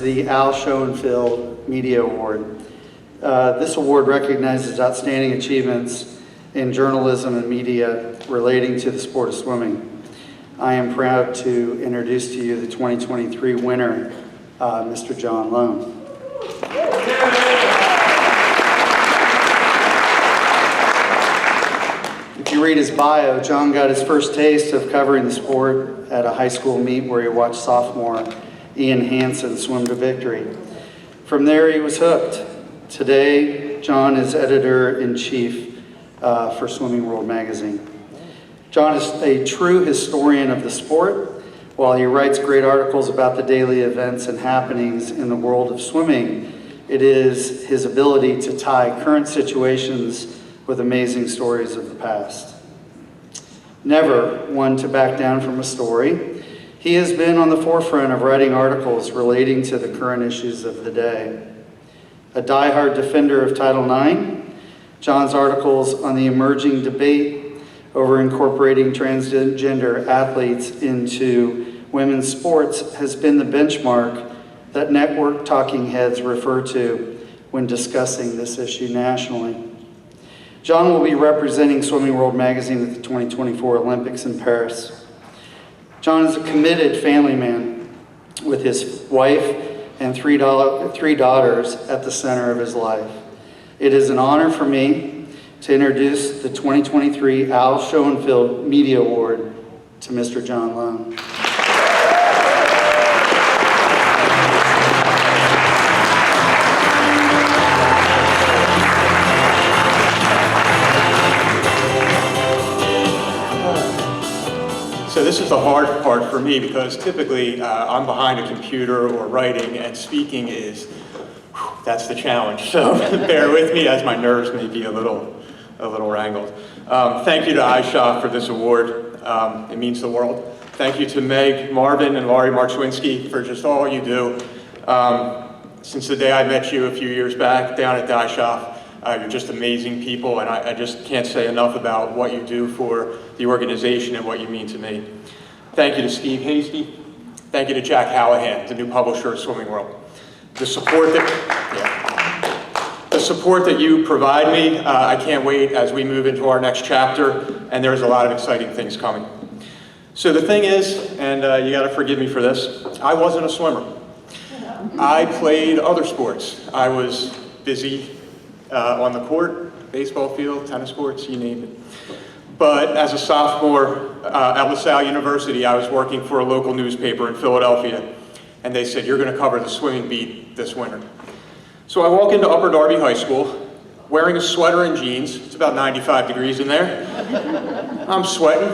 the Al Schoenfeld Media Award. This award recognizes outstanding achievements in journalism and media relating to the sport of swimming. I am proud to introduce to you the 2023 winner, Mr. John Lone. If you read his bio, John got his first taste of covering the sport at a high school meet where he watched sophomore Ian Hansen swim to victory. From there, he was hooked. Today, John is editor-in-chief for Swimming World magazine. John is a true historian of the sport. While he writes great articles about the daily events and happenings in the world of swimming, it is his ability to tie current situations with amazing stories of the past. Never one to back down from a story, he has been on the forefront of writing articles relating to the current issues of the day. A diehard defender of Title IX, John's articles on the emerging debate over incorporating transgender athletes into women's sports has been the benchmark that network talking heads refer to when discussing this issue nationally. John will be representing Swimming World magazine at the 2024 Olympics in Paris. John is a committed family man with his wife and three daughters at the center of his life. It is an honor for me to introduce the 2023 Al Schoenfeld Media Award to Mr. John Lone. So this is the hard part for me because typically I'm behind a computer or writing, and speaking is, that's the challenge. So bear with me as my nerves may be a little wrangled. Thank you to iShop for this award. It means the world. Thank you to Meg Marvin and Laurie Marchwinski for just all you do. Since the day I met you a few years back down at iShop, you're just amazing people, and I just can't say enough about what you do for the organization and what you mean to me. Thank you to Steve Hasty. Thank you to Jack Hallahan, the new publisher of Swimming World. The support that you provide me, I can't wait as we move into our next chapter, and there's a lot of exciting things coming. So the thing is, and you gotta forgive me for this, I wasn't a swimmer. I played other sports. I was busy on the court, baseball field, tennis courts, you name it. But as a sophomore at LaSalle University, I was working for a local newspaper in Philadelphia, and they said, you're gonna cover the swimming beat this winter. So I walk into Upper Darby High School, wearing a sweater and jeans. It's about 95 degrees in there. I'm sweating,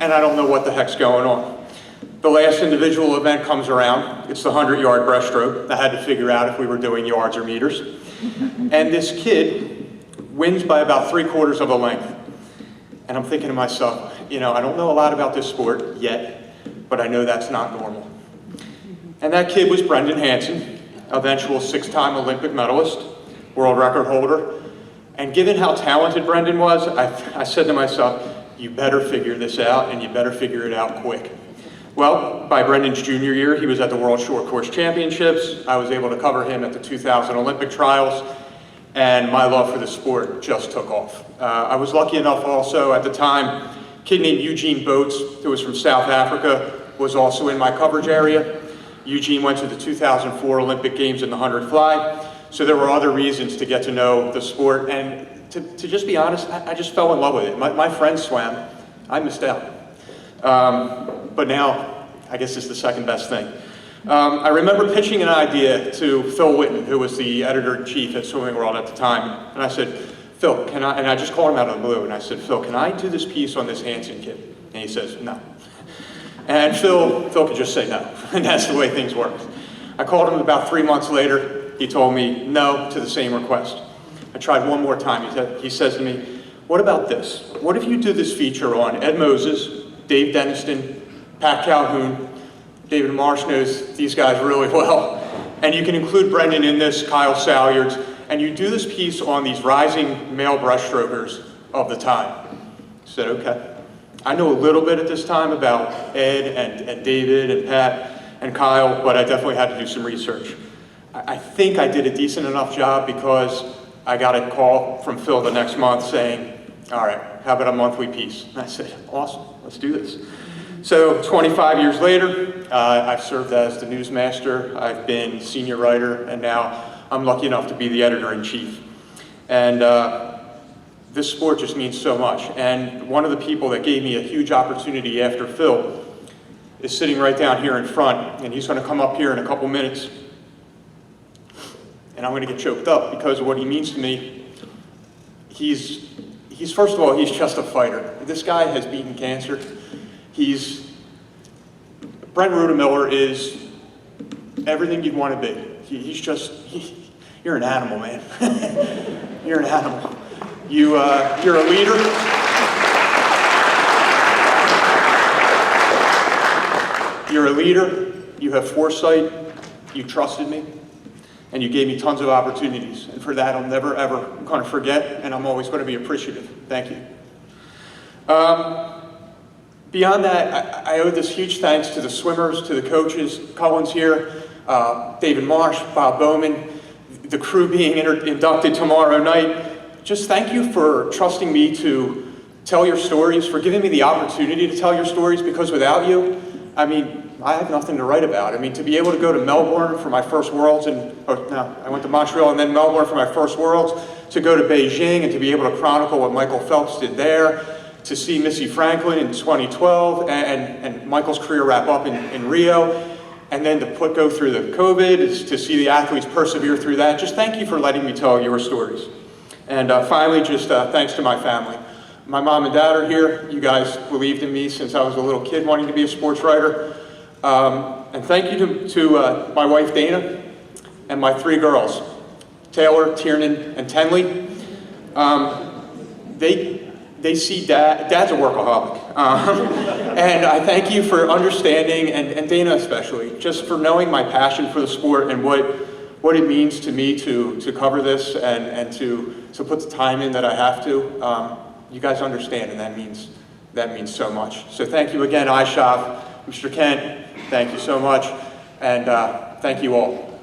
and I don't know what the heck's going on. The last individual event comes around. It's the 100-yard breaststroke. I had to figure out if we were doing yards or meters. And this kid wins by about 3/4 of a length. And I'm thinking to myself, I don't know a lot about this sport yet, but I know that's not normal. And that kid was Brendan Hansen, eventual 6-time Olympic medalist, world record holder. And given how talented Brendan was, I said to myself, you better figure this out, and you better figure it out quick. Well, by Brendan's junior year, he was at the World Short Course Championships. I was able to cover him at the 2000 Olympic trials, and my love for the sport just took off. I was lucky enough also at the time, a kid named Eugene Boats, who was from South Africa, was also in my coverage area. Eugene went to the 2004 Olympic Games in the 100 fly, so there were other reasons to get to know the sport, and to just be honest, I just fell in love with it. My friends swam, I missed out. But now, I guess it's the second best thing. I remember pitching an idea to Phil Whitten, who was the editor-in-chief at Swimming World at the time, and I said, Phil, and I just called him out of the blue, and I said, Phil, can I do this piece on this Hansen kid? And he says, no. And Phil could just say no, and that's the way things work. I called him about 3 months later. He told me no to the same request. I tried one more time. He says to me, what about this? What if you do this feature on Ed Moses, Dave Deniston, Pat Calhoun? David Marsh knows these guys really well. And you can include Brendan in this, Kyle Salyards, and you do this piece on these rising male breaststrokers of the time. I said, okay. I know a little bit at this time about Ed and David and Pat and Kyle, but I definitely had to do some research. I think I did a decent enough job because I got a call from Phil the next month saying, all right, how about a monthly piece? And I said, awesome, let's do this. So 25 years later, I've served as the newsmaster, I've been senior writer, and now I'm lucky enough to be the editor-in-chief. And this sport just means so much. And one of the people that gave me a huge opportunity after Phil is sitting right down here in front, and he's going to come up here in a couple minutes. And I'm going to get choked up because of what he means to me. He's first of all, he's just a fighter. This guy has beaten cancer. Brent Rudemiller is everything you'd want to be. You're an animal, man. You're an animal. You're a leader. You're a leader. You have foresight. You trusted me. And you gave me tons of opportunities. And for that, I'm never, ever going to forget, and I'm always going to be appreciative. Thank you. Beyond that, I owe this huge thanks to the swimmers, to the coaches, Cullen's here, David Marsh, Bob Bowman, the crew being inducted tomorrow night. Just thank you for trusting me to tell your stories, for giving me the opportunity to tell your stories, because without you, I have nothing to write about. To be able to go to Melbourne for my first Worlds, I went to Montreal and then Melbourne for my first Worlds, to go to Beijing and to be able to chronicle what Michael Phelps did there, to see Missy Franklin in 2012 and Michael's career wrap up in Rio, and then to go through the COVID, to see the athletes persevere through that. Just thank you for letting me tell your stories. And finally, just thanks to my family. My mom and dad are here. You guys believed in me since I was a little kid wanting to be a sports writer. And thank you to my wife Dana and my 3 girls, Taylor, Tiernan, and Tenley. They see Dad's a workaholic. And I thank you for understanding, and Dana especially, just for knowing my passion for the sport and what it means to me to cover this and to put the time in that I have to. You guys understand, and that means so much. So thank you again, ISHOP, Mr. Kent, thank you so much, and thank you all.